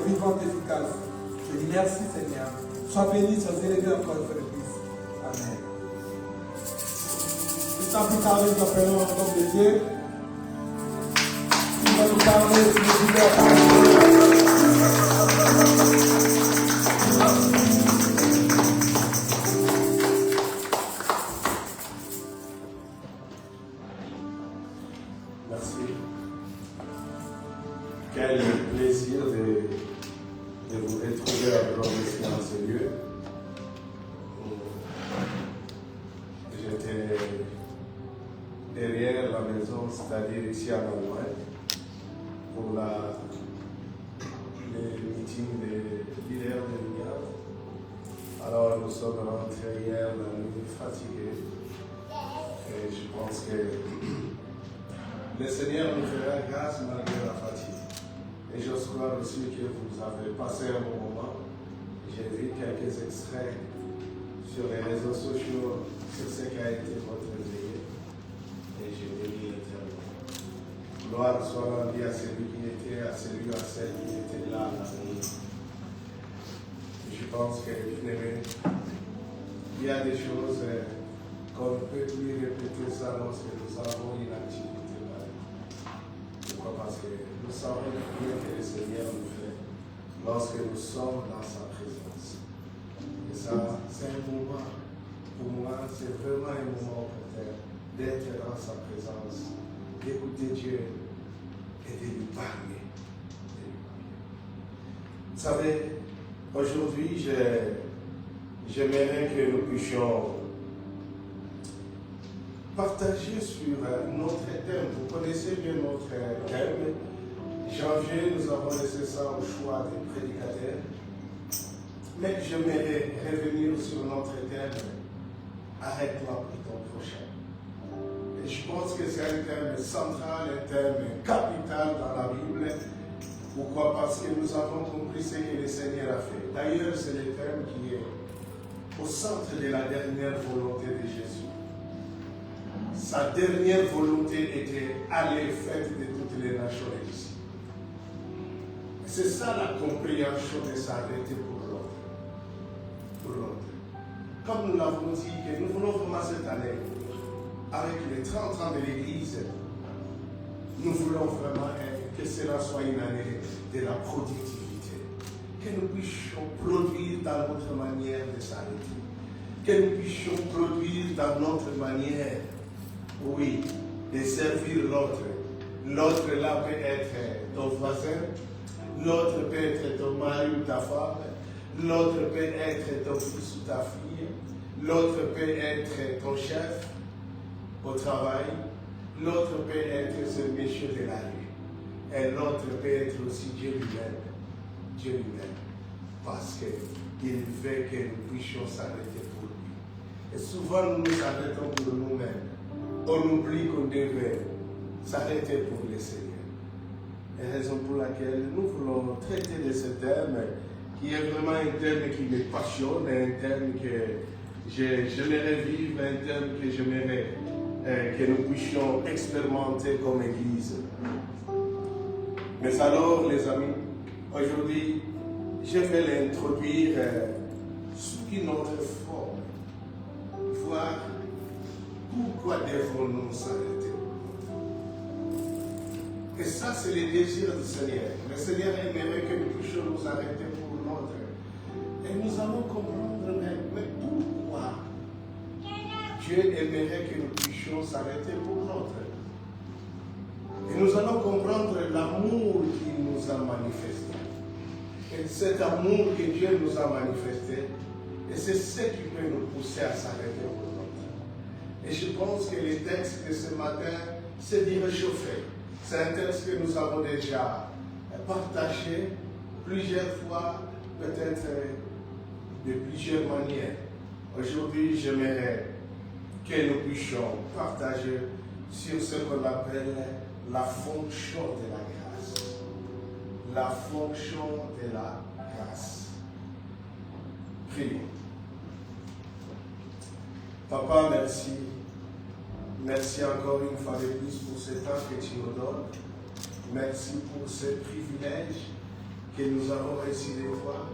vivante et efficace. Je dis merci Seigneur. Sois béni, sois élevé encore une fois de plus. Amen. Sans plus tarder, nous appelons en nom de Dieu. Il va nous parler de nous. Merci. Quel plaisir de vous retrouver encore ici dans ce lieu. J'étais derrière la maison, c'est-à-dire ici en Allemagne, pour les meetings des leaders de l'Union. Alors nous sommes rentrés hier la nuit fatigués. Et je pense que le Seigneur nous fera grâce malgré la fatigue. Et j'ose croire aussi que vous avez passé un bon moment. J'ai vu quelques extraits sur les réseaux sociaux sur ce qui a été votre veillée. Et je bénis l'Éternel. Gloire soit rendue à celui qui était, à celui, à celle qui était là la nuit. Je pense que, bien-aimé, il y a des choses qu'on ne peut plus répéter ça lorsque nous avons une activité. Pourquoi? Parce que nous savons bien que le Seigneur nous fait lorsque nous sommes dans sa présence. Et ça, c'est un moment, pour moi, c'est vraiment un moment opportun d'être dans sa présence, d'écouter Dieu et de lui parler. Vous savez, aujourd'hui, j'aimerais que nous puissions partager sur notre thème. Vous connaissez bien notre thème. Janvier, nous avons laissé ça au choix des prédicateurs. Mais j'aimerais revenir sur notre thème. Arrête-toi pour ton prochain. Et je pense que c'est un thème central, un thème capital dans la Bible. Pourquoi? Parce que nous avons compris ce que le Seigneur a fait. D'ailleurs, c'est le thème qui est au centre de la dernière volonté de Jésus. Sa dernière volonté était aller faire de toutes les nations ici. C'est ça la compréhension de s'arrêter pour l'autre. Pour l'autre. Comme nous l'avons dit, que nous voulons vraiment cette année, avec les 30 ans de l'Église, nous voulons vraiment que cela soit une année de la productivité. Que nous puissions produire dans notre manière de s'arrêter. Que nous puissions produire dans notre manière, oui, de servir l'autre. L'autre là peut être ton voisin, l'autre peut être ton mari ou ta femme, l'autre peut être ton fils ou ta fille, l'autre peut être ton chef au travail, l'autre peut être ce monsieur de la rue, et l'autre peut être aussi Dieu lui-même. Dieu lui-même. Parce qu'il veut que nous puissions s'arrêter pour lui. Et souvent nous nous arrêtons pour nous-mêmes. On oublie qu'on devait s'arrêter pour le Seigneur. Et raison pour laquelle nous voulons traiter de ce thème qui est vraiment un thème qui me passionne, un thème que j'aimerais vivre, un thème que j'aimerais que nous puissions expérimenter comme Église. Mais alors, les amis, aujourd'hui, je vais l'introduire sous une autre forme. Voir pourquoi devons-nous s'arrêter. Et ça, c'est le désir du Seigneur. Le Seigneur aimerait que nous puissions nous arrêter pour l'autre. Et nous allons comprendre, mais pourquoi Dieu aimerait que nous puissions s'arrêter pour l'autre. Et nous allons comprendre l'amour qu'il nous a manifesté. Et cet amour que Dieu nous a manifesté, et c'est ce qui peut nous pousser à s'arrêter pour l'autre. Et je pense que le texte de ce matin, c'est d'y réchauffer. C'est un texte que nous avons déjà partagé plusieurs fois, peut-être de plusieurs manières. Aujourd'hui, j'aimerais que nous puissions partager sur ce qu'on appelle la fonction de la grâce. La fonction de la grâce. Prions. Papa, merci. Merci encore une fois de plus pour ce temps que tu nous donnes. Merci pour ce privilège que nous avons réussi des fois.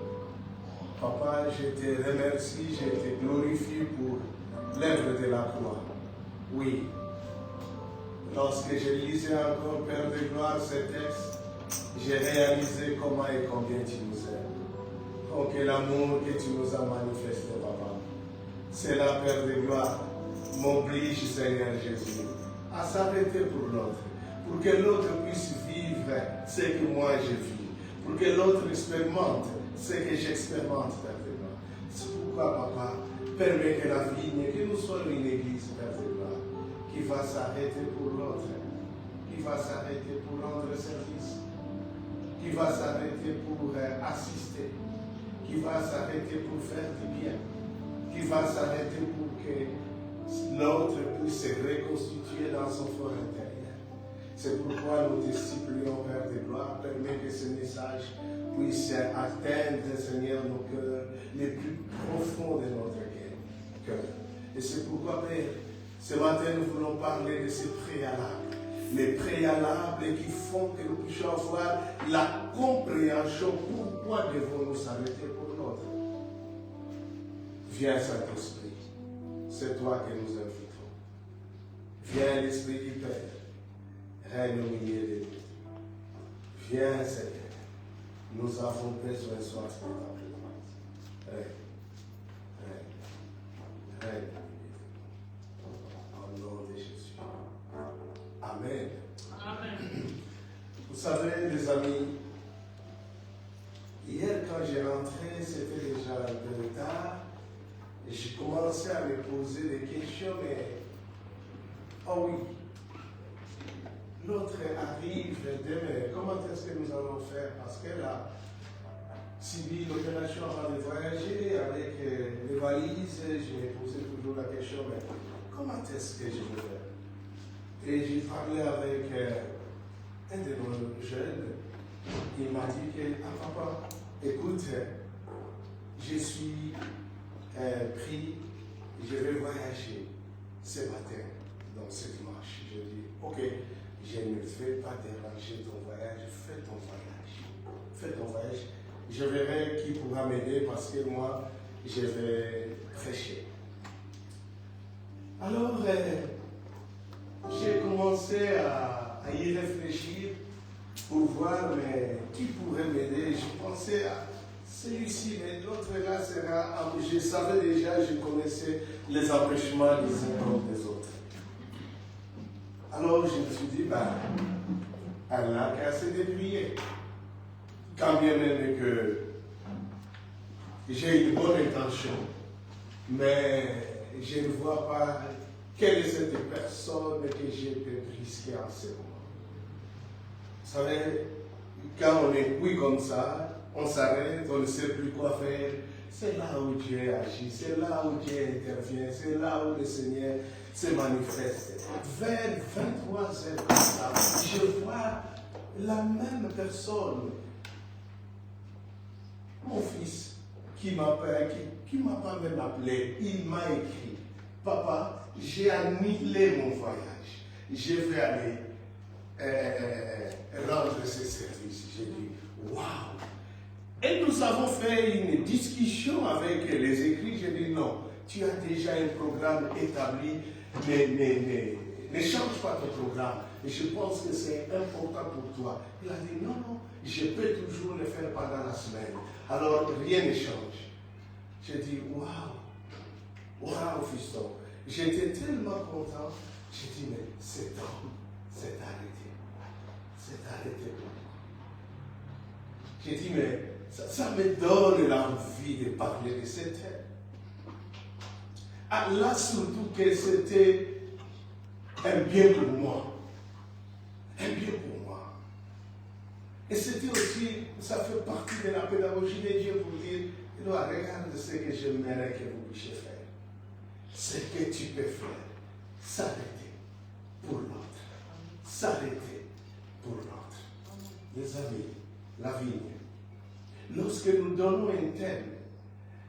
Papa, je te remercie, je te glorifie pour l'œuvre de la croix. Oui. Lorsque je lisais encore, Père de gloire, ce texte, j'ai réalisé comment et combien tu nous aimes. Oh, quel amour que tu nous as manifesté, Papa. Cela, Père de gloire, m'oblige, Seigneur Jésus, à s'arrêter pour l'autre. Pour que l'autre puisse vivre ce que moi je vis. Pour que l'autre expérimente ce que j'expérimente, Père de gloire. C'est pourquoi, Papa, permet que la vigne, que nous soyons une église, Père de gloire, qui va s'arrêter pour l'autre, qui va s'arrêter pour rendre service, qui va s'arrêter pour assister, qui va s'arrêter pour faire du bien, qui va s'arrêter pour que l'autre puisse se reconstituer dans son fort intérieur. C'est pourquoi nous te supplions, Père de gloire, permet que ce message puisse atteindre, Seigneur, nos cœurs les plus profonds de notre cœur. Et c'est pourquoi, Père, ce matin, nous voulons parler de ces préalables. Les préalables qui font que nous puissions avoir la compréhension pourquoi devons-nous s'arrêter pour l'autre. Viens, Saint-Esprit, c'est toi que nous invitons. Viens, l'Esprit du Père, règne au milieu de nous. Viens, Seigneur, nous avons besoin de toi pour ta présence. Règne, règne, règne. Au nom de Jésus. Amen. Amen. Vous savez, les amis, hier quand j'ai rentré, c'était déjà un peu tard, et j'ai commencé à me poser des questions, mais oh oui, l'autre arrive demain, comment est-ce que nous allons faire? Parce qu'elle a subi l'opération avant de voyager avec les valises, je me posais toujours la question, mais comment est-ce que je vais faire? Et j'ai parlé avec un de nos jeunes. Il m'a dit que, ah papa, écoute, je suis pris, je vais voyager ce matin dans cette marche. Je dis, ok, je ne vais pas déranger ton voyage, fais ton voyage. Fais ton voyage. Je verrai qui pourra m'aider parce que moi, je vais prêcher. Alors, j'ai commencé à y réfléchir pour voir mais, qui pourrait m'aider. Je pensais à celui-ci, mais l'autre là sera. Je savais déjà, je connaissais les empêchements les uns comme des autres. Alors je me suis dit, elle n'a qu'à se débrouiller. Quand bien même que j'ai une bonne intention, mais je ne vois pas quelle est cette personne que je peux risquer en ce moment. Vous savez, quand on est oui comme ça, on s'arrête, on ne sait plus quoi faire. C'est là où Dieu agit, c'est là où Dieu intervient, c'est là où le Seigneur se manifeste. Vers 23 heures comme ça, je vois la même personne, mon fils, qui m'a pas même appelé, il m'a écrit, papa, j'ai annulé mon voyage, je vais aller rendre ce service. J'ai dit, waouh! Et nous avons fait une discussion avec les écrits. J'ai dit, non, tu as déjà un programme établi, ne change pas ton programme. Et je pense que c'est important pour toi. Il a dit, non, je peux toujours le faire pendant la semaine. Alors, rien ne change. J'ai dit, waouh, fiston. J'étais tellement content. J'ai dit, mais cet homme s'est arrêté. C'est arrêté pour moi. J'ai dit, mais ça me donne l'envie de parler de cet homme. Ah, là, surtout que c'était un bien pour moi. Un bien pour moi. Et c'était aussi, ça fait partie de la pédagogie de Dieu pour dire, regarde ce que j'aimerais que vous puissiez faire. Ce que tu peux faire, s'arrêter pour l'autre. S'arrêter pour l'autre. Les amis, la vigne. Lorsque nous donnons un thème,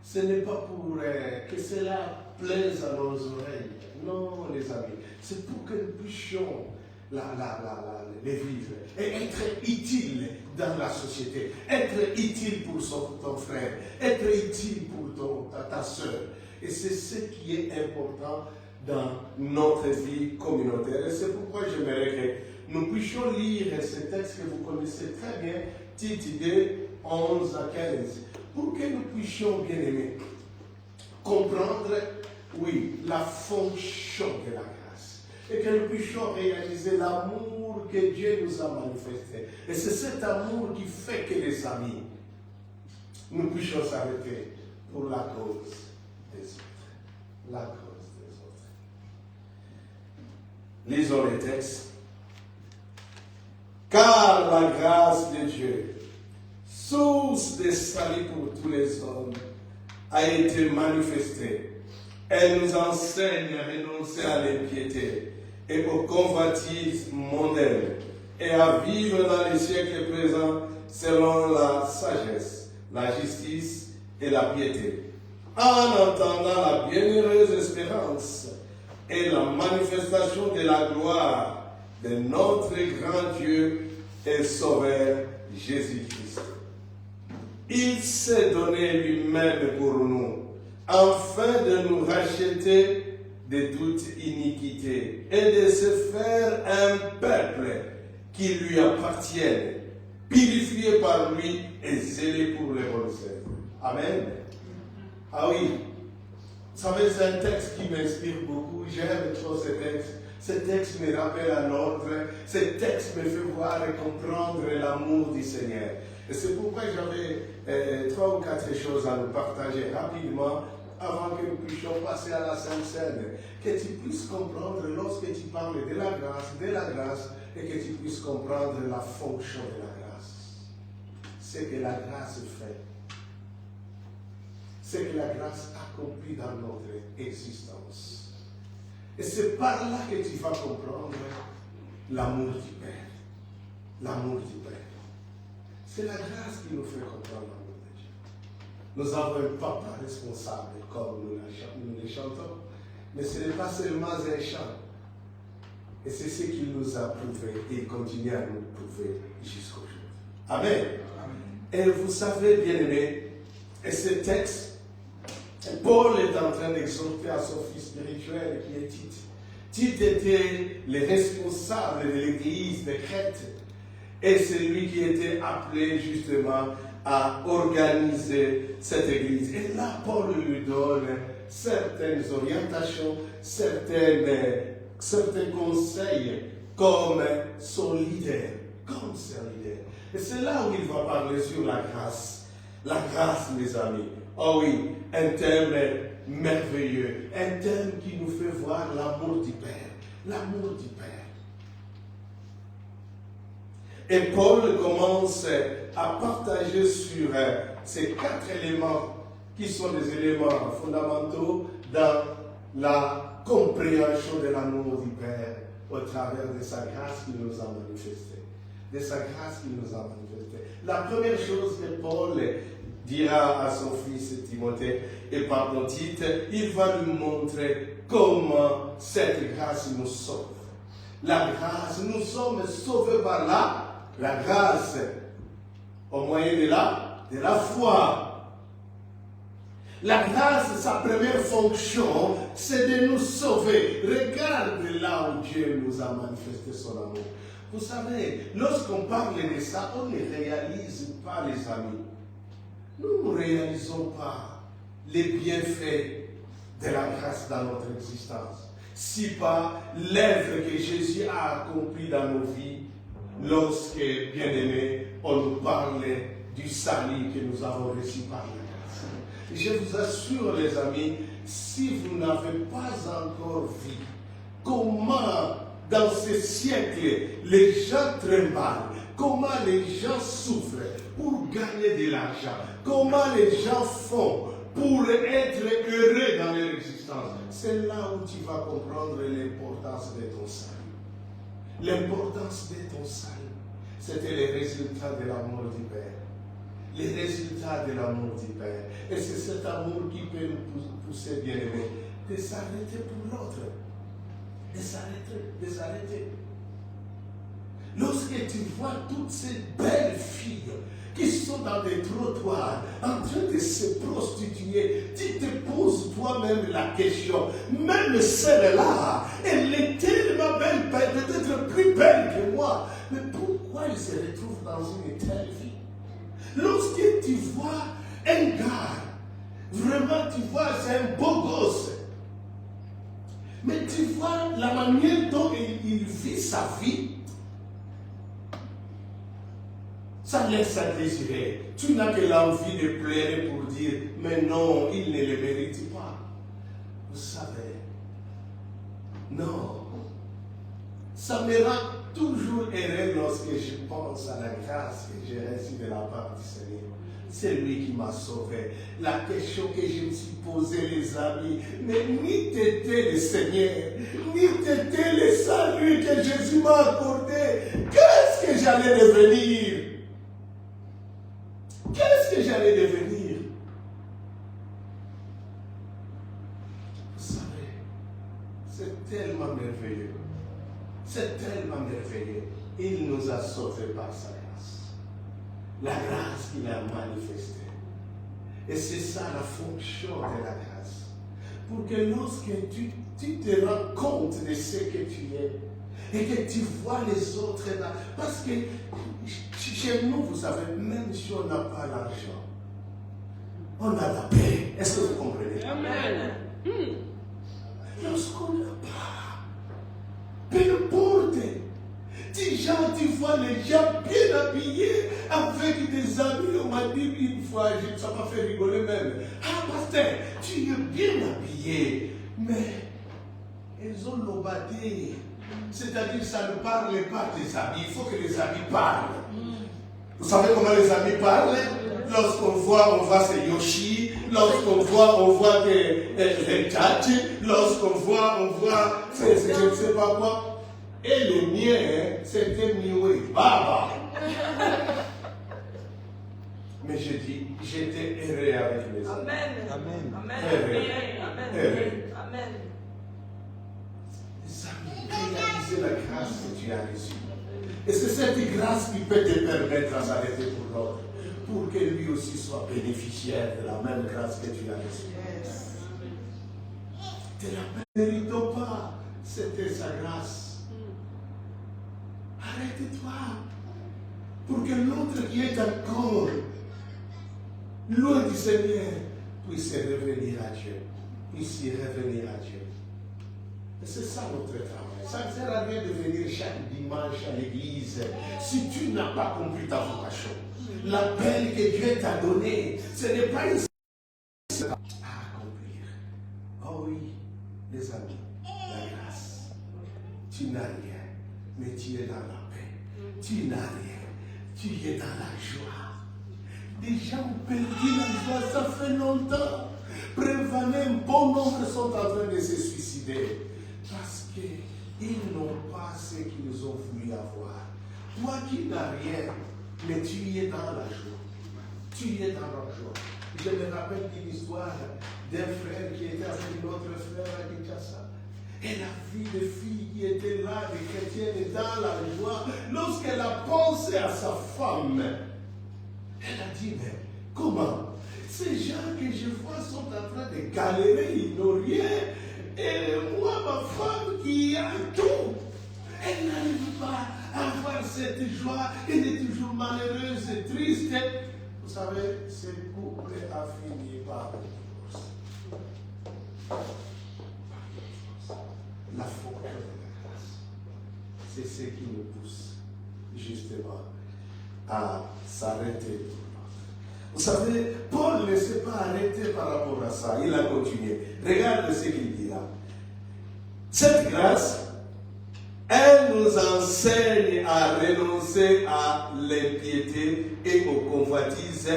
ce n'est pas pour que cela plaise à nos oreilles. Non, les amis. C'est pour que nous puissions les vivre et être utile dans la société, être utile pour ton frère, être utile pour ta soeur. Et c'est ce qui est important dans notre vie communautaire. Et c'est pourquoi j'aimerais que nous puissions lire ce texte que vous connaissez très bien, Tite 2, 11 à 15, pour que nous puissions, bien aimés, comprendre, oui, la fonction de la grâce. Et que nous puissions réaliser l'amour que Dieu nous a manifesté. Et c'est cet amour qui fait que les amis, nous puissions s'arrêter pour la cause des autres. La cause des autres. Lisons les textes. Car la grâce de Dieu, source de salut pour tous les hommes, a été manifestée. Elle nous enseigne à renoncer à l'impiété et aux convoitises mondaines et à vivre dans les siècles présents selon la sagesse, la justice et la piété, en entendant la bienheureuse espérance et la manifestation de la gloire de notre grand Dieu et Sauveur Jésus-Christ. Il s'est donné lui-même pour nous, afin de nous racheter de toute iniquité et de se faire un peuple qui lui appartienne, purifié par lui et zélé pour les bonnes œuvres. Amen. Ah oui, vous savez, c'est un texte qui m'inspire beaucoup. J'aime trop ce texte. Ce texte me rappelle un ordre. Ce texte me fait voir et comprendre l'amour du Seigneur. Et c'est pourquoi j'avais 3 ou 4 choses à nous partager rapidement avant que nous puissions passer à la Sainte Seine. Que tu puisses comprendre lorsque tu parles de la grâce, et que tu puisses comprendre la fonction de la grâce. Ce que la grâce fait. Ce que la grâce accomplit dans notre existence. Et c'est par là que tu vas comprendre l'amour du Père. L'amour du Père. C'est la grâce qui nous fait comprendre l'amour de Dieu. Nous avons un papa responsable, comme nous le chantons, mais ce n'est pas seulement un chant. Et c'est ce qu'il nous a prouvé et il continue à nous prouver jusqu'aujourd'hui. Amen. Et vous savez, bien-aimés, et ce texte, Paul est en train d'exhorter à son fils spirituel qui est Tite. Tite était le responsable de l'église de Crète. Et c'est lui qui était appelé justement à organiser cette église. Et là, Paul lui donne certaines orientations, certains conseils comme son leader. Comme son leader. Et c'est là où il va parler sur la grâce. La grâce, mes amis. Oh oui, un thème merveilleux. Un thème qui nous fait voir l'amour du Père. L'amour du Père. Et Paul commence à partager sur ces 4 éléments qui sont des éléments fondamentaux dans la compréhension de l'amour du Père au travers de sa grâce qu'il nous a manifestée. De sa grâce qu'il nous a manifestée. La première chose que Paul dira à son fils Timothée et par Tite, il va nous montrer comment cette grâce nous sauve. La grâce, nous sommes sauvés par la grâce, au moyen de la foi. La grâce, sa première fonction, c'est de nous sauver. Regarde là où Dieu nous a manifesté son amour. Vous savez, lorsqu'on parle de ça, on ne réalise pas, les amis. Nous ne réalisons pas les bienfaits de la grâce dans notre existence. Si pas l'œuvre que Jésus a accomplie dans nos vies, lorsque, bien aimé, on nous parle du salut que nous avons reçu par la grâce. Je vous assure, les amis, si vous n'avez pas encore vu comment, dans ce siècle, les gens tremblent, comment les gens souffrent pour gagner de l'argent, comment les gens font pour être heureux dans leur existence, c'est là où tu vas comprendre l'importance de ton salut. L'importance de ton salut, c'était les résultats de l'amour du Père. Les résultats de l'amour du Père. Et c'est cet amour qui peut nous pousser, bien aimé, de s'arrêter pour l'autre. De s'arrêter. Lorsque tu vois toutes ces belles filles qui sont dans des trottoirs en train de se prostituer, tu te poses toi-même la question, même celle-là, elle est tellement belle, peut-être plus belle que moi, mais pourquoi elle se retrouve dans une telle vie? Lorsque tu vois un gars, vraiment tu vois c'est un beau gosse, mais tu vois la manière dont il vit sa vie, ça laisse à désirer. Tu n'as que l'envie de pleurer pour dire, mais non, il ne le mérite pas. Vous savez, non. Ça me rend toujours heureux lorsque je pense à la grâce que j'ai reçue de la part du Seigneur. C'est lui qui m'a sauvé. La question que je me suis posée, les amis, mais ni t'étais le Seigneur, ni t'étais le salut que Jésus m'a accordé. Qu'est-ce que j'allais devenir? Qu'est-ce que j'allais devenir? Vous savez, c'est tellement merveilleux. C'est tellement merveilleux. Il nous a sauvés par sa grâce. La grâce qu'il a manifestée. Et c'est ça la fonction de la grâce. Pour que lorsque tu te rends compte de ce que tu es, et que tu vois les autres là, parce que chez nous, vous savez, même si on n'a pas l'argent, on a la paix. Est-ce que vous comprenez? Amen. Lorsqu'on n'a pas, peu importe, tu vois les gens bien habillés, avec des amis, on m'a dit une fois, ça m'a fait rigoler même. Ah, pasteur, tu es bien habillé, mais ils ont l'obadé. C'est-à-dire, ça ne parle pas des amis. Il faut que les amis parlent. Vous savez comment les amis parlent? Lorsqu'on voit, on voit ces Yoshi. Lorsqu'on voit, on voit des tchachi. Lorsqu'on voit, on voit, je ne sais pas quoi. Et le mien, c'était Miwe Baba. Mais je dis, j'étais heureux avec mes amis. Amen. Amen. Amen. Amen. Amen. Amen. Réaliser la grâce que tu as reçue. Et c'est cette grâce qui peut te permettre à s'arrêter pour l'autre, pour que lui aussi soit bénéficiaire de la même grâce que tu as reçue. Tu ne la mérites pas, c'était sa grâce. Arrête-toi, pour que l'autre qui est encore loin du Seigneur puisse revenir à Dieu, puisse revenir à Dieu. Et c'est ça notre travail. Ça ne sert à rien de venir chaque dimanche à l'église si tu n'as pas compris ta vocation. L'appel que Dieu t'a donné, ce n'est pas une à accomplir. Oh oui, les amis, la grâce. Tu n'as rien, mais tu es dans la paix. Tu n'as rien, tu es dans la joie. Des gens ont perdu la joie, ça fait longtemps. Prévenez, un bon nombre sont en train de se suicider. Parce qu'ils n'ont pas ce qu'ils ont voulu avoir. Toi qui n'as rien, mais tu es dans la joie. Tu es dans la joie. Je me rappelle d'une histoire d'un frère qui était avec notre frère à Kinshasa. Elle a vu des filles qui étaient là, des chrétiennes, dans la joie. Lorsqu'elle a pensé à sa femme, elle a dit, mais comment? Ces gens que je vois sont en train de galérer, ils n'ont rien. Et moi, ma femme qui a tout, elle n'arrive pas à avoir cette joie, elle est toujours malheureuse et triste. Vous savez, ce couple a fini par le divorce. La fonction de la grâce, c'est ce qui nous pousse justement à s'arrêter. Vous savez, Paul ne s'est pas arrêté par rapport à ça. Il a continué. Regarde ce qu'il dit là. Cette grâce, elle nous enseigne à renoncer à l'impiété et aux convoitises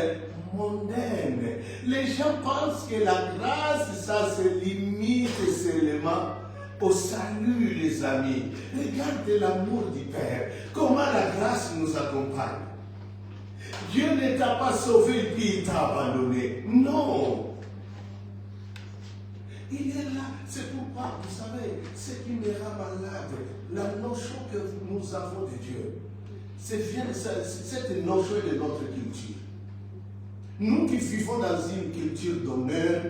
mondaines. Les gens pensent que la grâce, ça se limite seulement au salut, les amis. Regarde l'amour du Père. Comment la grâce nous accompagne. Dieu ne t'a pas sauvé et puis il t'a abandonné. Non. Il est là. C'est pourquoi, vous savez, ce qui me rend malade, la notion que nous avons de Dieu. cette notion de notre culture. Nous qui vivons dans une culture d'honneur,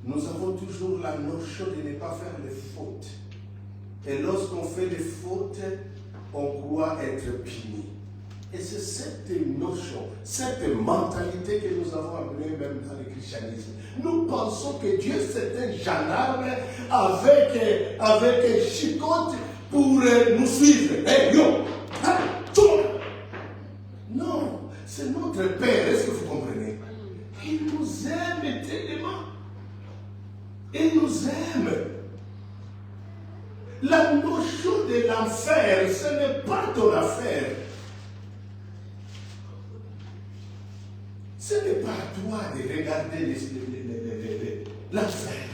nous avons toujours la notion de ne pas faire les fautes. Et lorsqu'on fait des fautes, on croit être puni. Et c'est cette notion, cette mentalité que nous avons amenée même dans le christianisme. Nous pensons que Dieu c'est un gendarme avec un chicotte pour nous suivre. Hey, yo! Hein? Non, c'est notre Père, est-ce que vous comprenez? Il nous aime tellement. Il nous aime. La notion de l'enfer, ce n'est pas ton affaire. Ce n'est pas à toi de regarder l'enfer.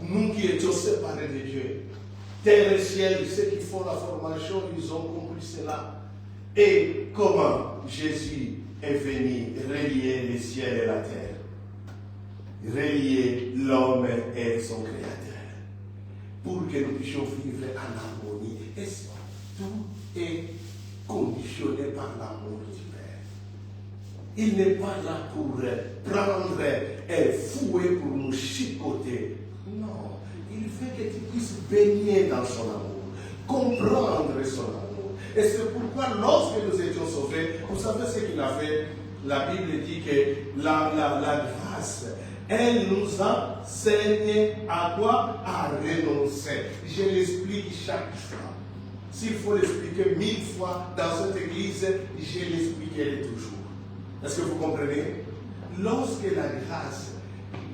Nous qui étions séparés de Dieu, terre et ciel, ceux qui font la formation, ils ont compris cela. Et comment Jésus est venu relier le ciel et la terre, relier l'homme et son Créateur, pour que nous puissions vivre en harmonie. Et tout est conditionné par l'amour du Père. Il n'est pas là pour prendre et fouer pour nous chicoter. Non, il veut que tu puisses baigner dans son amour, comprendre son amour. Et c'est pourquoi lorsque nous étions sauvés, vous savez ce qu'il a fait? La Bible dit que la grâce, elle nous enseigne à quoi? À renoncer. Je l'explique chaque fois. S'il faut l'expliquer 1000 fois dans cette église, je l'expliquerai toujours. Est-ce que vous comprenez? Lorsque la grâce,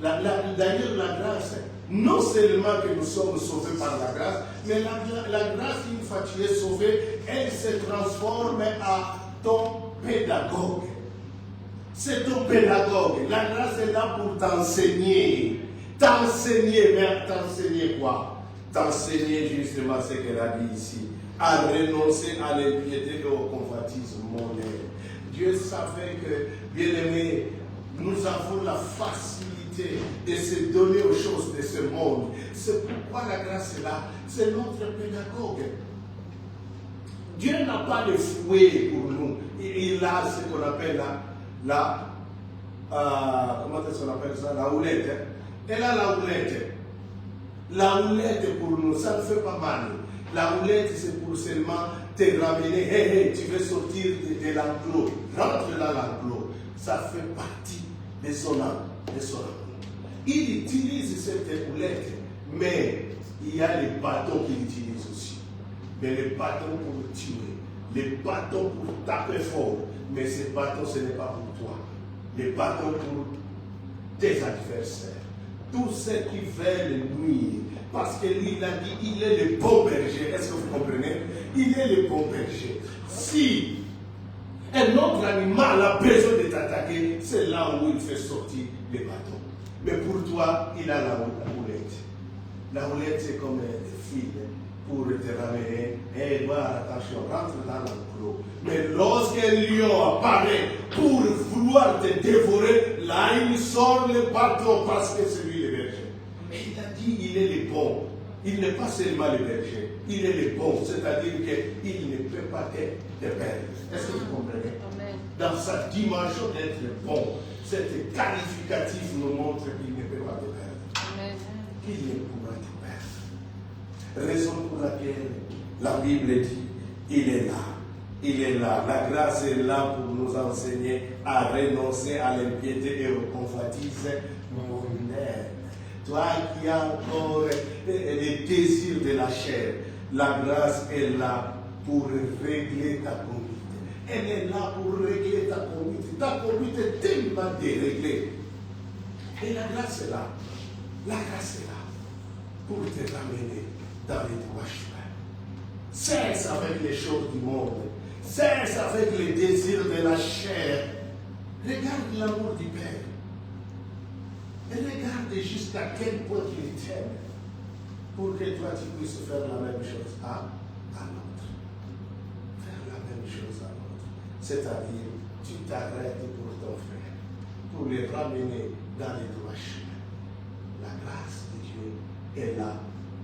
d'ailleurs la grâce, non seulement que nous sommes sauvés par la grâce, mais la grâce, une fois que tu es sauvé, elle se transforme en ton pédagogue. C'est ton pédagogue. La grâce est là pour t'enseigner. T'enseigner, mais t'enseigner quoi? T'enseigner justement ce qu'elle a dit ici. À renoncer à l'impiété et au convoitisme mondain. Dieu savait que, bien aimé, nous avons la facilité de se donner aux choses de ce monde. C'est pourquoi la grâce est là. C'est notre pédagogue. Dieu n'a pas de fouet pour nous. Il a ce qu'on appelle comment est-ce qu'on appelle ça? La houlette. Elle a la houlette. La houlette pour nous, ça ne fait pas mal. La houlette, c'est pour seulement te ramener. Hey, tu veux sortir de l'enclos. Rentre dans l'enclos. Ça fait partie de son amour. Il utilise cette houlette, mais il y a les bâtons qu'il utilise aussi. Mais les bâtons pour tuer, les bâtons pour taper fort. Mais ces bâtons, ce n'est pas pour toi. Les bâtons pour tes adversaires. Tous ceux qui veulent nuire. Parce que lui, il a dit, il est le bon berger. Est-ce que vous comprenez? Il est le bon berger. Si un autre animal a besoin de t'attaquer, c'est là où il fait sortir les bâtons. Mais pour toi, il a la houlette. La houlette, c'est comme un fil pour te ramener. Et voilà, attention, rentre dans l'enclos. Mais lorsqu'un lion apparaît pour vouloir te dévorer, là, il sort le bâton parce que c'est lui le berger. Et il a dit, il est le bon. Il n'est pas seulement le berger, il est le bon. C'est-à-dire qu'il ne peut pas te perdre. Est-ce que vous comprenez? Amen. Dans sa dimension d'être bon, cette qualificatif nous montre qu'il ne peut pas te perdre. Amen. Qu'il ne pourra te perdre. Raison pour laquelle la Bible dit, il est là. Il est là. La grâce est là pour nous enseigner à renoncer à l'impiété et au convoitise mondaine. Toi qui as encore les désirs de la chair, la grâce est là pour régler ta conduite. Elle est là pour régler ta conduite. Ta conduite est tellement déréglée. Et la grâce est là. La grâce est là pour te ramener dans les droits chemins. Cesse avec les choses du monde. Cesse avec les désirs de la chair. Regarde l'amour du Père. Et regarde jusqu'à quel point il t'aime pour que toi tu puisses faire la même chose à l'autre. Faire la même chose à l'autre. C'est-à-dire, tu t'arrêtes pour ton frère, pour le ramener dans les droits chemins. La grâce de Dieu est là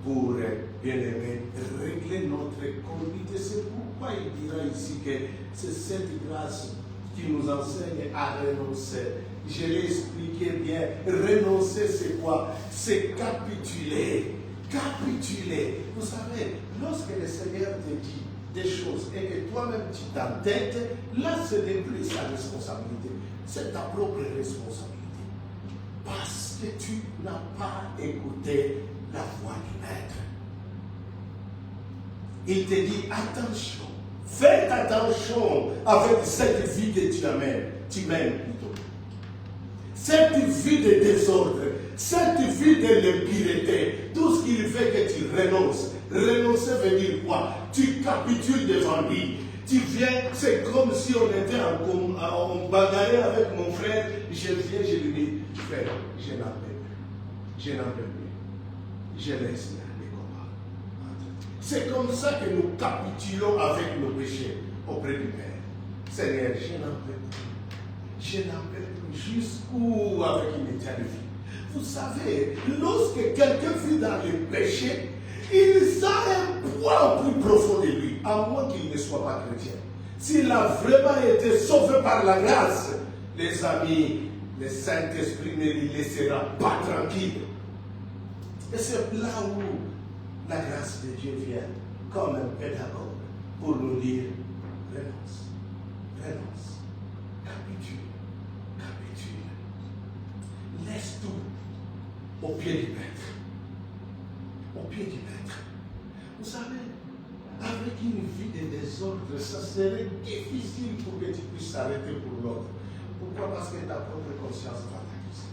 pour, bien aimé, régler notre conduite. Et c'est pourquoi il dira ici que c'est cette grâce qui nous enseigne à renoncer. Je l'ai expliqué bien. Renoncer, c'est quoi? C'est capituler. Capituler. Vous savez, lorsque le Seigneur te dit des choses et que toi-même tu t'entêtes, là ce n'est plus sa responsabilité, c'est ta propre responsabilité. Parce que tu n'as pas écouté la voix du Maître. Il te dit attention, faites attention avec cette vie que tu mènes plutôt. Cette vie de désordre, cette vie de l'impureté, tout ce qu'il fait que tu renonces. Renoncer veut dire quoi? Tu capitules devant lui. Tu viens, c'est comme si on était en bagarre avec mon frère. Je viens, je lui dis, frère, je n'en peux plus. Je n'en peux plus. Je laisse les combats. C'est comme ça que nous capitulons avec nos péchés auprès du Père. Seigneur, je n'en peux plus. Je n'en peux plus. Jusqu'où avec une éternelle vie? Vous savez, lorsque quelqu'un vit dans le péché, il a un poids plus profond de lui, à moins qu'il ne soit pas chrétien. S'il a vraiment été sauvé par la grâce, les amis, le Saint-Esprit ne lui laissera pas tranquille. Et c'est là où la grâce de Dieu vient, comme un pédagogue, pour nous dire, renonce, renonce, capitule, capitule. Laisse tout au pied du Maître. Au pied du Maître. Vous savez, avec une vie de désordre, ça serait difficile pour que tu puisses s'arrêter pour l'autre. Pourquoi? Parce que ta propre conscience va t'accuser.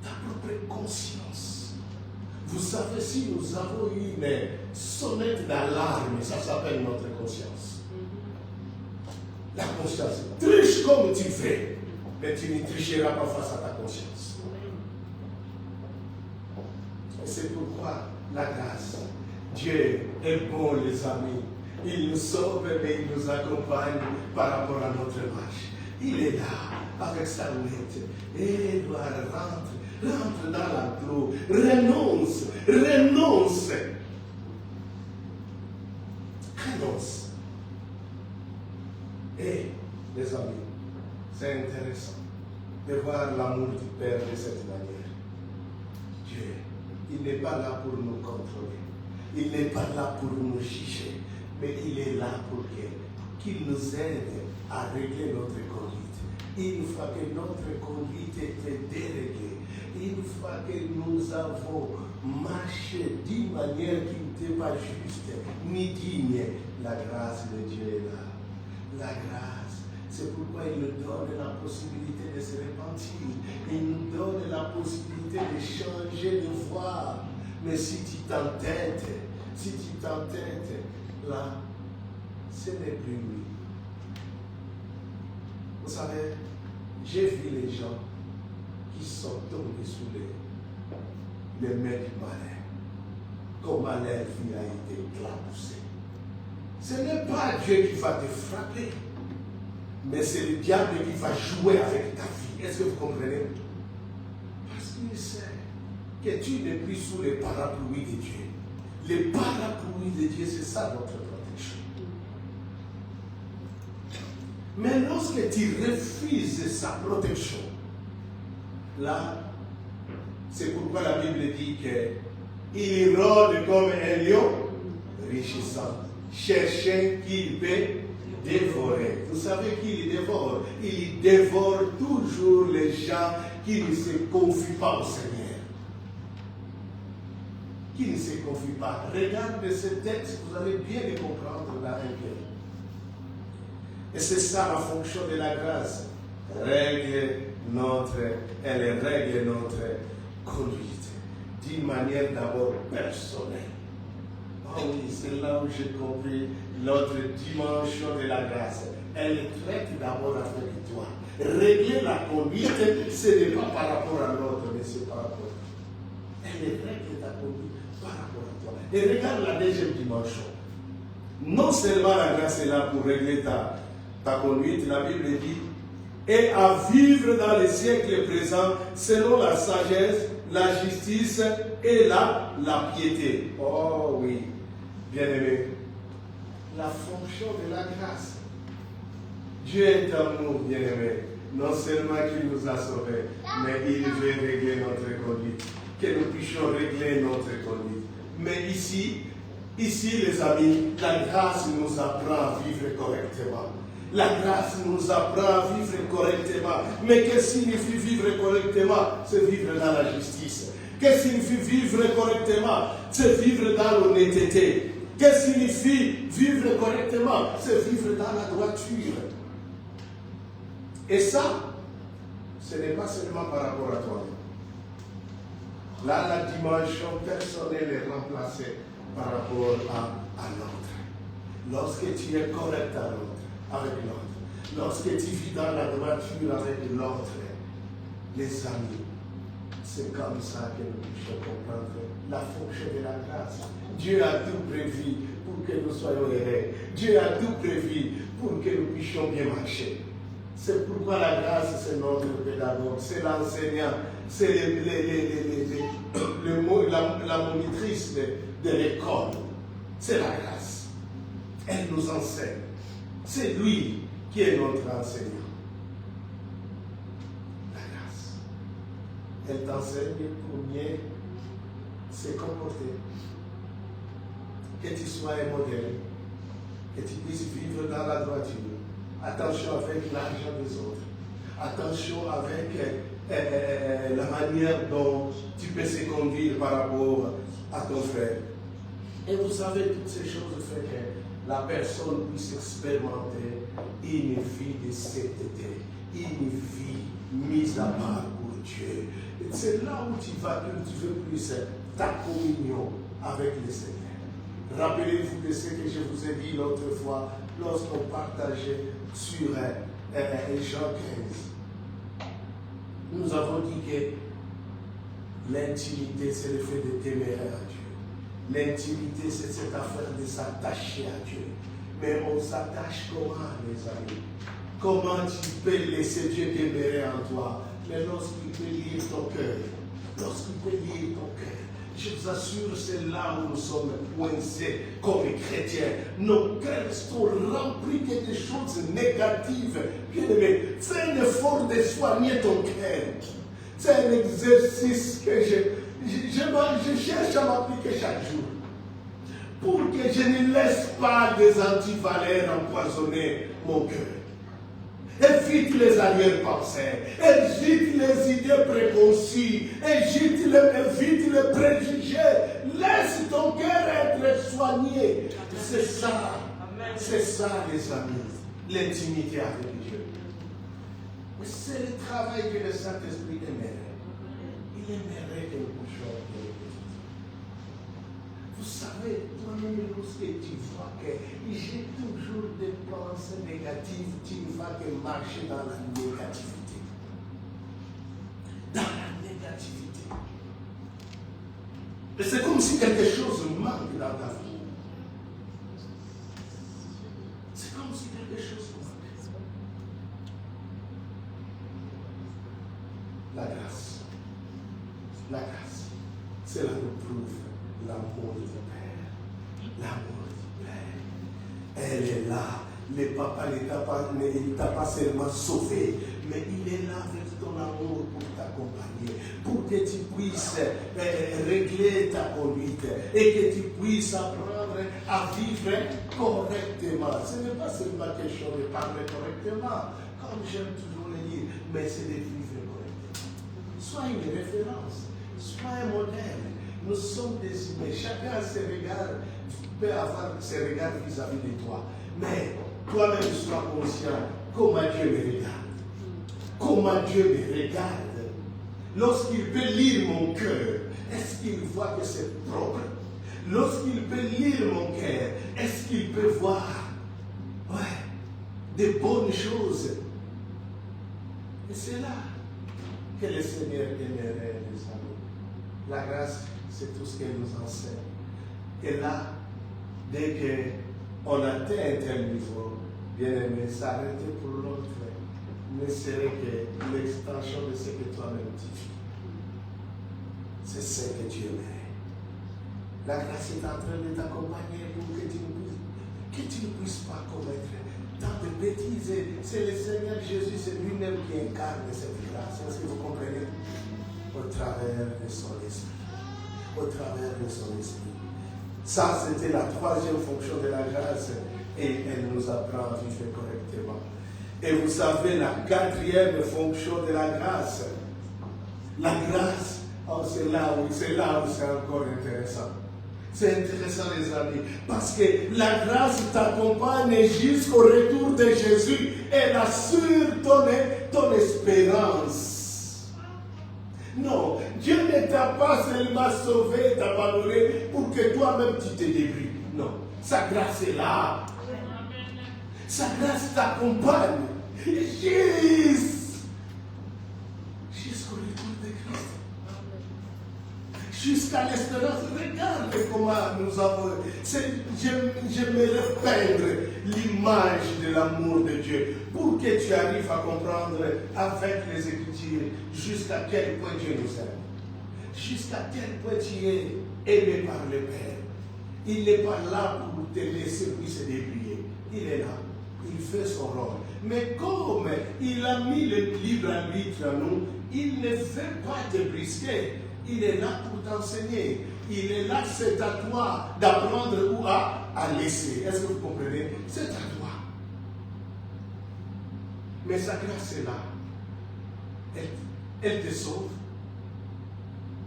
Ta propre conscience. Vous savez, si nous avons une sonnette d'alarme, ça s'appelle notre conscience. La conscience. Triche comme tu fais, mais tu ne tricheras pas face à ta conscience. C'est pourquoi la grâce, Dieu est bon, les amis. Il nous sauve, mais il nous accompagne par rapport à notre marche. Il est là, avec sa ouette. Et doit rentre dans la clou. Renonce, renonce. Renonce. Et, les amis, c'est intéressant de voir l'amour du Père de cette manière. Dieu, il n'est pas là pour nous contrôler. Il n'est pas là pour nous juger. Mais il est là pour qu'il nous aide à régler notre conduite. Une fois que notre conduite était déréglée, une fois que nous avons marché d'une manière qui n'était pas juste, ni digne, la grâce de Dieu est là. La grâce. C'est pourquoi il nous donne la possibilité de se repentir. Il nous donne la possibilité de changer de voie. Mais si tu t'entêtes, là, ce n'est plus lui. Vous savez, j'ai vu les gens qui sont tombés sous les mains du malin. Comment leur vie a été éclaboussée. Ce n'est pas Dieu qui va te frapper, mais c'est le diable qui va jouer avec ta vie. Est-ce que vous comprenez? Parce qu'il sait que tu n'es plus sous les parapluies de Dieu. Les parapluies de Dieu, c'est ça notre protection. Mais lorsque tu refuses sa protection, là, c'est pourquoi la Bible dit qu'il rôde comme un lion richissant, cherchant qui il peut dévorer. Vous savez qui il dévore? Il dévore toujours les gens qui ne se confient pas au Seigneur. Qui ne se confient pas. Regardez ce texte, vous allez bien le comprendre dans un cœur. Et c'est ça la fonction de la grâce. Elle règle notre conduite d'une manière d'abord personnelle. Oh oui, c'est là où j'ai compris notre dimension de la grâce. Elle traite d'abord avec toi. Régler la conduite, ce n'est pas par rapport à l'autre, mais c'est par rapport à toi. Elle règle ta conduite par rapport à toi. Et regarde la deuxième dimension. Non seulement la grâce est là pour régler ta conduite, la Bible dit, et à vivre dans les siècles présents selon la sagesse, la justice et la piété. Oh oui, bien-aimé, la fonction de la grâce. Dieu est amour, bien-aimé. Non seulement qu'il nous a sauvés, mais il veut régler notre conduite. Que nous puissions régler notre conduite. Mais ici, les amis, la grâce nous apprend à vivre correctement. La grâce nous apprend à vivre correctement. Mais que signifie vivre correctement? C'est vivre dans la justice. Que signifie vivre correctement? C'est vivre dans l'honnêteté. Que signifie vivre correctement? C'est vivre dans la droiture. Et ça, ce n'est pas seulement par rapport à toi-même. Là, la dimension personnelle est remplacée par rapport à l'autre. Lorsque tu es correct avec l'autre, lorsque tu vis dans la droiture avec l'autre, les amis, c'est comme ça que nous puissions comprendre la fonction de la grâce. Dieu a tout prévu pour que nous soyons heureux. Dieu a tout prévu pour que nous puissions bien marcher. C'est pourquoi la grâce, c'est notre pédagogue, c'est l'enseignant, c'est la monitrice de l'école. C'est la grâce. Elle nous enseigne. C'est lui qui est notre enseignant. La grâce. Elle t'enseigne pour mieux se comporter. Que tu sois un modèle, que tu puisses vivre dans la droiture. Attention avec l'argent des autres. Attention avec la manière dont tu peux se conduire par rapport à ton frère. Et vous savez, toutes ces choses font que la personne puisse expérimenter une vie de sainteté, une vie mise à part pour Dieu. Et c'est là où tu vas cultiver plus ta communion avec le Seigneur. Rappelez-vous de ce que je vous ai dit l'autre fois lorsqu'on partageait sur Jean 15. Nous avons dit que l'intimité, c'est le fait de t'aimer à Dieu. L'intimité, c'est cette affaire de s'attacher à Dieu. Mais on s'attache comment, les amis? Comment tu peux laisser Dieu t'aimer en toi? Mais lorsqu'il peut lire ton cœur. Lorsqu'il peut lire ton cœur. Je vous assure, c'est là où nous sommes coincés comme chrétiens. Nos cœurs sont remplis de des choses négatives. Bien-aimé, fais un effort de soigner ton cœur. C'est un exercice que je cherche à m'appliquer chaque jour. Pour que je ne laisse pas des antivaleurs empoisonner mon cœur. Évite les arrière-pensées, évite les idées préconçues, évite les préjugés. Laisse ton cœur être soigné. C'est ça, les amis, l'intimité avec Dieu. Mais c'est le travail que le Saint-Esprit aimerait. Il aimerait que nous puissions. Vous savez, toi-même, lorsque tu vois que j'ai toujours des pensées négatives, tu ne vas que marcher dans la négativité. Dans la négativité. Et c'est comme si quelque chose manque dans ta vie. C'est comme si quelque chose manque. La grâce. La grâce. Cela nous prouve l'amour du Père. L'amour du Père. Elle est là. Le papa ne t'a pas seulement sauvé, mais il est là avec ton amour pour t'accompagner, pour que tu puisses régler ta conduite et que tu puisses apprendre à vivre correctement. Ce n'est pas seulement question de parler correctement, comme j'aime toujours le dire, mais c'est de vivre correctement. Sois une référence, sois un modèle. Nous sommes des humains. Chacun ses regards, peut avoir ses regards vis-à-vis de toi. Mais toi-même sois conscient comment Dieu me regarde. Comment Dieu me regarde. Lorsqu'il peut lire mon cœur, est-ce qu'il voit que c'est propre? Lorsqu'il peut lire mon cœur, est-ce qu'il peut voir des bonnes choses? Et c'est là que le Seigneur aimerait les amis. La grâce, c'est tout ce qu'elle nous enseigne. Et là, dès qu'on atteint un tel niveau, bien aimé, s'arrêter pour l'autre ne serait que l'extension de ce que toi-même tu vis. C'est ce que Dieu mérite. La grâce est en train de t'accompagner pour que tu ne puisses pas commettre tant de bêtises. C'est le Seigneur Jésus, c'est lui-même qui incarne cette grâce. Est-ce que vous comprenez? Au travers de son esprit. Au travers de son esprit. Ça, c'était la troisième fonction de la grâce. Et elle nous apprend à vivre correctement. Et vous savez, la quatrième fonction de la grâce. La grâce, oh, c'est là où c'est encore intéressant. C'est intéressant, les amis, parce que la grâce t'accompagne jusqu'au retour de Jésus. Elle assure ton espérance. Non, Dieu ne t'a pas seulement sauvé, t'a abandonné pour que toi-même tu te débrouilles. Non, sa grâce est là. Sa grâce t'accompagne jusqu'au retour de Christ. Jusqu'à l'espérance. Regarde comment nous avons. J'aimerais peindre l'image de l'amour de Dieu pour que tu arrives à comprendre avec les Écritures jusqu'à quel point Dieu nous aime. Jusqu'à quel point tu es aimé par le Père. Il n'est pas là pour te laisser puis se débrouiller. Il est là. Il fait son rôle. Mais comme il a mis le libre arbitre à nous, il ne fait pas te brusquer. Il est là pour t'enseigner. Il est là, c'est à toi d'apprendre ou à laisser. Est-ce que vous comprenez? C'est à toi. Mais sa grâce est là. Elle te sauve.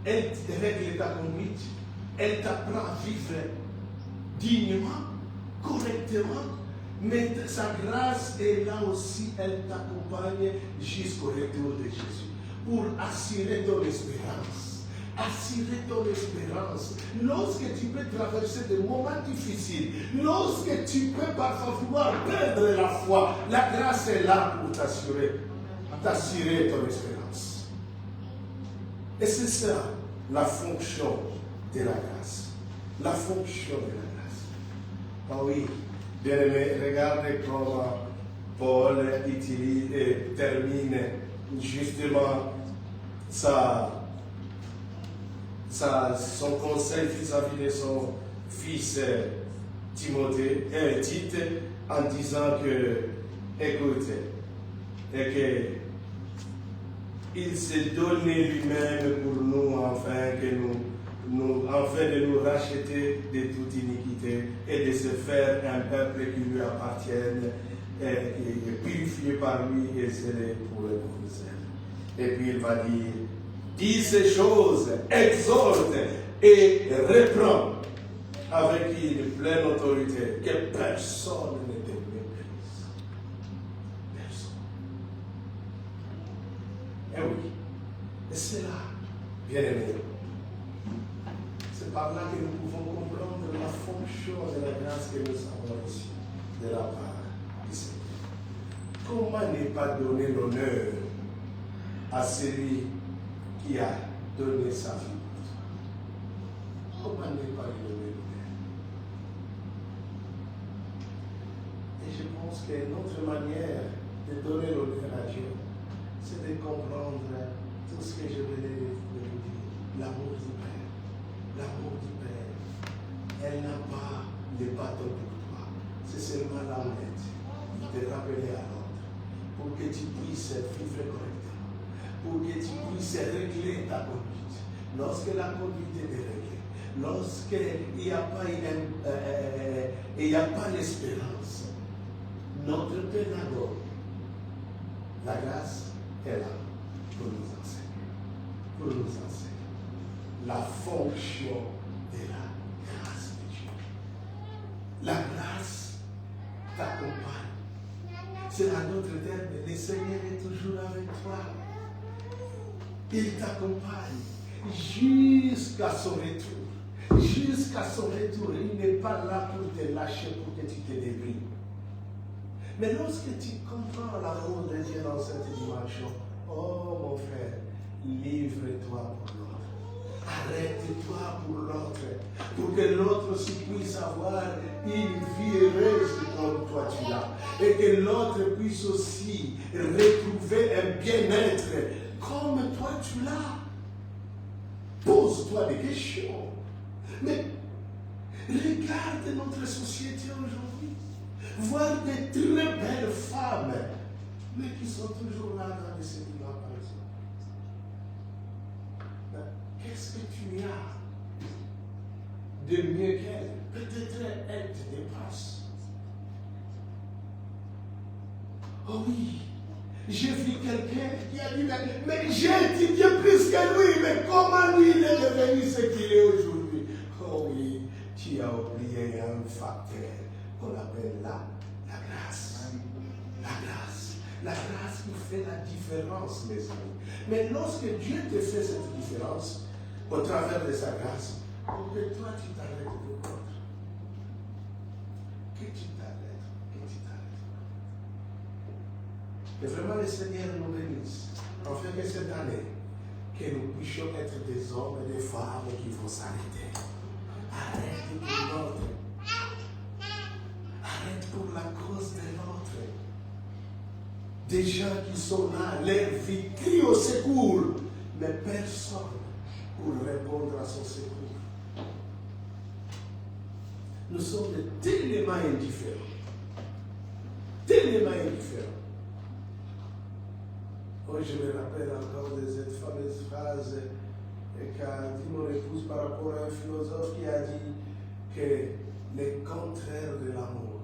Elle règle ta conduite. Elle t'apprend à vivre dignement, correctement. Mais sa grâce est là aussi. Elle t'accompagne jusqu'au retour de Jésus. Pour assurer ton espérance. Assurer ton espérance. Lorsque tu peux traverser des moments difficiles, lorsque tu peux parfois vouloir perdre la foi, la grâce est là pour t'assurer ton espérance. Et c'est ça la fonction de la grâce. La fonction de la grâce. Ah oui, bien aimé, regardez comment Paul utilise et termine justement son conseil vis-à-vis de son fils Tite, en disant que, écoute, et que il s'est donné lui-même pour nous, afin de nous racheter de toute iniquité et de se faire un peuple qui lui appartienne, et purifié par lui et zélé pour le bonheur. Et puis il va dire, dis ces choses, exhorte et reprend avec une pleine autorité, que personne ne te méprise. Personne. Eh oui. Et c'est là, bien aimé. C'est par là que nous pouvons comprendre la fonction de la grâce que nous avons reçue de la part du Seigneur. Comment ne pas donner l'honneur à celui qui a donné sa vie pour toi? Comment ne pas lui donner l'honneur? Et je pense que notre manière de donner l'honneur à Dieu, c'est de comprendre tout ce que je venais de vous dire. L'amour du Père. L'amour du Père. Elle n'a pas de bâton pour toi. C'est seulement la main. Il te rappeler à l'autre. Pour que tu puisses vivre correctement. Pour que tu puisses régler ta conduite. Lorsque la conduite est réglée. Lorsqu'il n'y a pas l'espérance. Notre pédagogue, la grâce est là pour nous enseigner. Pour nous enseigner la fonction de la grâce de Dieu. La grâce t'accompagne. C'est à notre terme, le Seigneur est toujours avec toi. Il t'accompagne jusqu'à son retour. Jusqu'à son retour, il n'est pas là pour te lâcher, pour que tu te débrouilles. Mais lorsque tu comprends l'amour de Dieu dans cette dimension, oh mon frère, livre-toi pour l'autre. Arrête-toi pour l'autre. Pour que l'autre aussi puisse avoir une vie heureuse comme toi tu l'as. Et que l'autre puisse aussi retrouver un bien-être comme toi tu l'as. Pose pose-toi des questions. Mais regarde notre société aujourd'hui. Voir des très belles femmes, mais qui sont toujours là dans les séminaires, par exemple. Qu'est-ce que tu as de mieux qu'elle? Peut-être elle te dépasse. Oh oui, j'ai vu quelqu'un qui a dit, mais j'ai étudié plus que lui, mais comment lui il est devenu ce qu'il est aujourd'hui? Oh oui, tu as oublié un facteur qu'on appelle la grâce. La grâce. La grâce qui fait la différence, mes amis. Mais lorsque Dieu te fait cette différence, au travers de sa grâce, pour que toi tu t'arrêtes de contre. Que tu t'arrêtes, que tu t'arrêtes. Que vraiment le Seigneur nous bénisse. Afin que cette année, que nous puissions être des hommes et des femmes qui vont s'arrêter. Arrête pour l'autre. Arrête pour la cause de l'autre. Des gens qui sont là, leur vie crie au secours, mais personne pour répondre à son secours. Nous sommes tellement indifférents. Tellement indifférents. Oh, je me rappelle encore de cette fameuse phrase qu'a dit mon épouse par rapport à un philosophe qui a dit que le contraire de l'amour,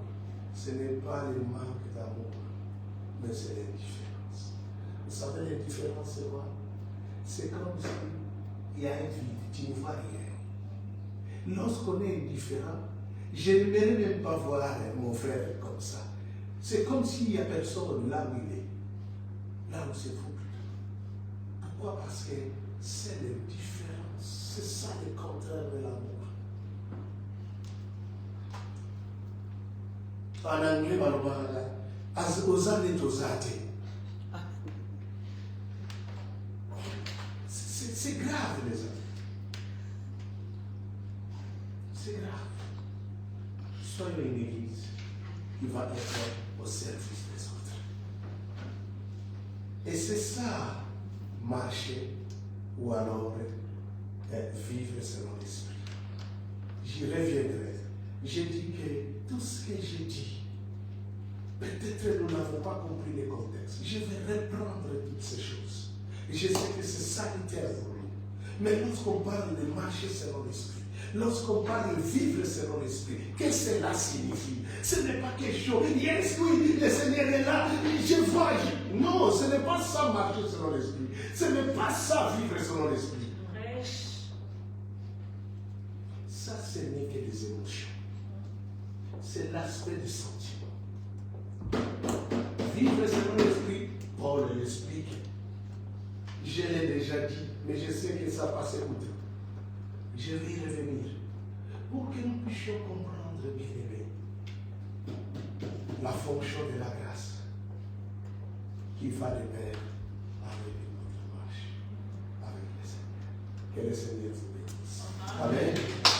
ce n'est pas le manque d'amour, mais c'est l'indifférence. Vous savez, l'indifférence, c'est quoi? C'est comme si il y a un vide, tu ne vois rien. Lorsqu'on est indifférent, je n'aimerais même pas voir mon frère comme ça. C'est comme s'il n'y a personne là où il est. Là où c'est vous. Pourquoi? Parce que c'est l'indifférence. C'est ça le contraire de l'amour. En anglais, c'est grave, les amis. C'est grave. Soyons une église qui va être au service des autres. Et c'est ça, marcher ou alors vivre selon l'esprit. J'y reviendrai. J'ai dit que tout ce que j'ai dit, peut-être nous n'avons pas compris le contexte. Je vais reprendre toutes ces choses. Et je sais que c'est salutaire pour nous. Mais lorsqu'on parle de marcher selon l'esprit, lorsqu'on parle de vivre selon l'esprit, qu'est-ce que cela signifie? Ce n'est pas quelque chose. Yes, oui, le Seigneur est là. Je vois. Non, ce n'est pas ça marcher selon l'esprit. Ce n'est pas ça vivre selon l'esprit. Ça, ce n'est que des émotions. C'est l'aspect du sentiment. Vivre selon l'esprit, Paul l'explique. Je l'ai déjà dit, mais je sais que ça passe outre. Je vais y revenir pour que nous puissions comprendre, bien aimé, la fonction de la grâce qui va de pair avec notre marche avec le Seigneur. Que le Seigneur vous bénisse. Amen.